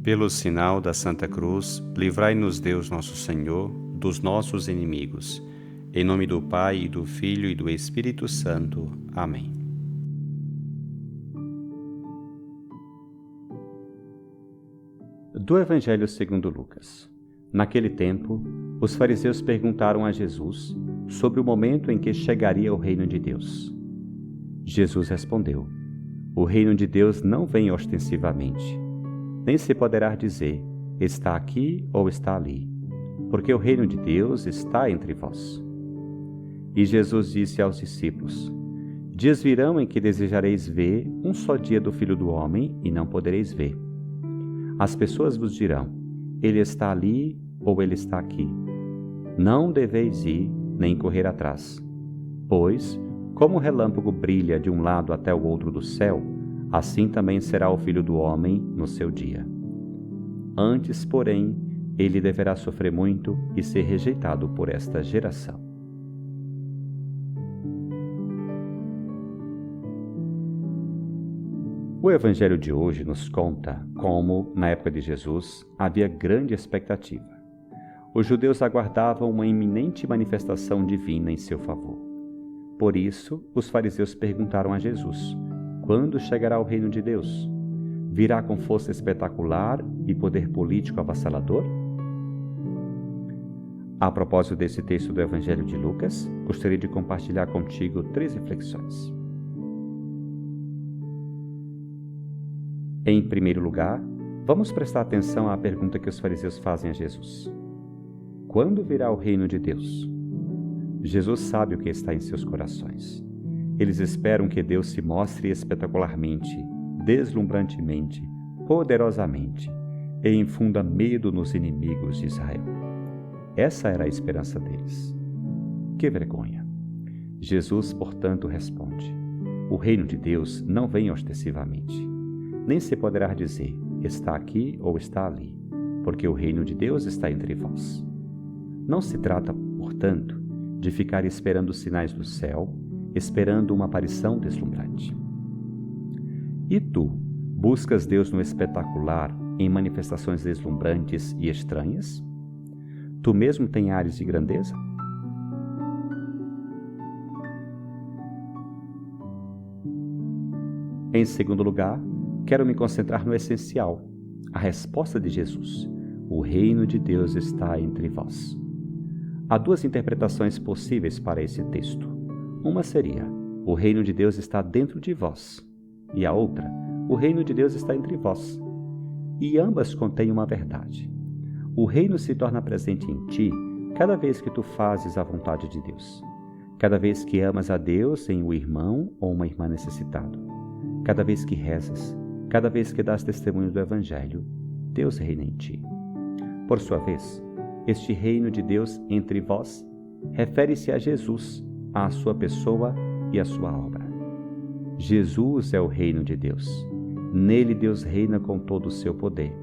Pelo sinal da Santa Cruz, livrai-nos Deus nosso Senhor dos nossos inimigos. Em nome do Pai, e do Filho e do Espírito Santo. Amém. Do Evangelho segundo Lucas. Naquele tempo, os fariseus perguntaram a Jesus sobre o momento em que chegaria o reino de Deus. Jesus respondeu: O reino de Deus não vem ostensivamente, nem se poderá dizer, está aqui ou está ali, porque o reino de Deus está entre vós. E Jesus disse aos discípulos: Dias virão em que desejareis ver um só dia do Filho do Homem e não podereis ver. As pessoas vos dirão, ele está ali ou ele está aqui. Não deveis ir nem correr atrás, pois, como o relâmpago brilha de um lado até o outro do céu, assim também será o Filho do Homem no seu dia. Antes, porém, ele deverá sofrer muito e ser rejeitado por esta geração. O Evangelho de hoje nos conta como, na época de Jesus, havia grande expectativa. Os judeus aguardavam uma iminente manifestação divina em seu favor. Por isso, os fariseus perguntaram a Jesus: quando chegará o reino de Deus? Virá com força espetacular e poder político avassalador? A propósito desse texto do Evangelho de Lucas, gostaria de compartilhar contigo 3 reflexões. Em primeiro lugar, vamos prestar atenção à pergunta que os fariseus fazem a Jesus: quando virá o reino de Deus? Jesus sabe o que está em seus corações. Eles esperam que Deus se mostre espetacularmente, deslumbrantemente, poderosamente e infunda medo nos inimigos de Israel. Essa era a esperança deles. Que vergonha! Jesus, portanto, responde: o reino de Deus não vem ostensivamente. Nem se poderá dizer, está aqui ou está ali, porque o reino de Deus está entre vós. Não se trata, portanto, de ficar esperando os sinais do céu, esperando uma aparição deslumbrante. E tu, buscas Deus no espetacular, em manifestações deslumbrantes e estranhas? Tu mesmo tem ares de grandeza? Em segundo lugar, quero me concentrar no essencial, a resposta de Jesus: o reino de Deus está entre vós. Há 2 interpretações possíveis para esse texto. Uma seria: o reino de Deus está dentro de vós. E a outra: o reino de Deus está entre vós. E ambas contêm uma verdade. O reino se torna presente em ti cada vez que tu fazes a vontade de Deus. Cada vez que amas a Deus em um irmão ou uma irmã necessitado. Cada vez que rezas. Cada vez que dás testemunho do Evangelho, Deus reina em ti. Por sua vez, este reino de Deus entre vós refere-se a Jesus, à sua pessoa e à sua obra. Jesus é o reino de Deus. Nele Deus reina com todo o seu poder.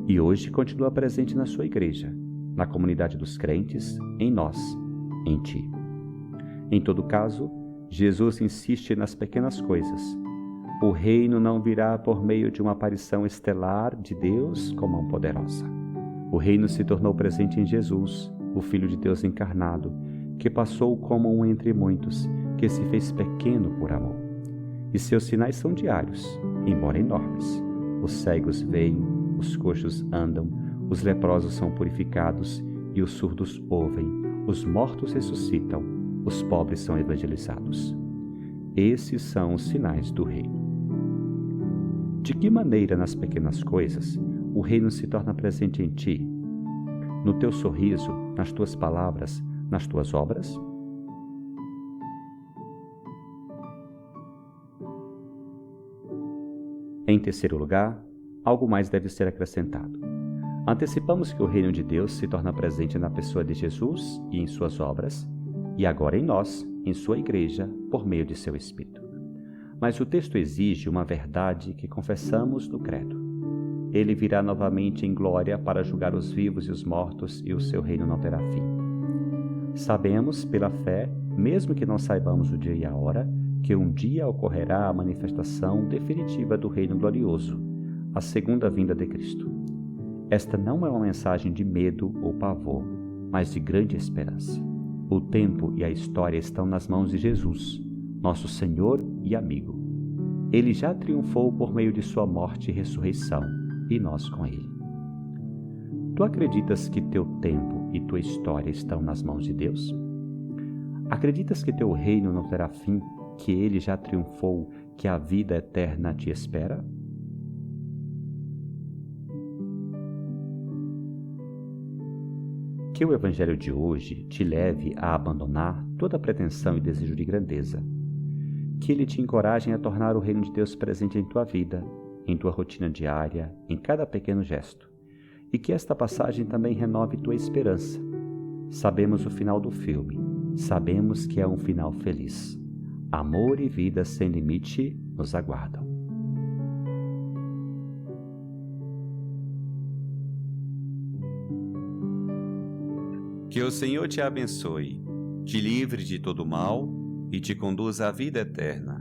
E hoje continua presente na sua igreja, na comunidade dos crentes, em nós, em ti. Em todo caso, Jesus insiste nas pequenas coisas. O reino não virá por meio de uma aparição estelar de Deus com mão poderosa. O reino se tornou presente em Jesus, o Filho de Deus encarnado, que passou como um entre muitos, que se fez pequeno por amor. E seus sinais são diários, embora enormes. Os cegos veem, os coxos andam, os leprosos são purificados e os surdos ouvem, os mortos ressuscitam, os pobres são evangelizados. Esses são os sinais do reino. De que maneira, nas pequenas coisas, o reino se torna presente em ti? No teu sorriso, nas tuas palavras, nas tuas obras? Em terceiro lugar, algo mais deve ser acrescentado. Antecipamos que o reino de Deus se torna presente na pessoa de Jesus e em suas obras, e agora em nós, em sua igreja, por meio de seu Espírito. Mas o texto exige uma verdade que confessamos no credo. Ele virá novamente em glória para julgar os vivos e os mortos, e o seu reino não terá fim. Sabemos, pela fé, mesmo que não saibamos o dia e a hora, que um dia ocorrerá a manifestação definitiva do reino glorioso, a segunda vinda de Cristo. Esta não é uma mensagem de medo ou pavor, mas de grande esperança. O tempo e a história estão nas mãos de Jesus, nosso Senhor e amigo. Ele já triunfou por meio de sua morte e ressurreição, e nós com ele. Tu acreditas que teu tempo e tua história estão nas mãos de Deus? Acreditas que teu reino não terá fim, que ele já triunfou, que a vida eterna te espera? Que o Evangelho de hoje te leve a abandonar toda pretensão e desejo de grandeza. Que ele te encoraje a tornar o reino de Deus presente em tua vida, em tua rotina diária, em cada pequeno gesto. E que esta passagem também renove tua esperança. Sabemos o final do filme. Sabemos que é um final feliz. Amor e vida sem limite nos aguardam. Que o Senhor te abençoe, te livre de todo mal e te conduza à vida eterna.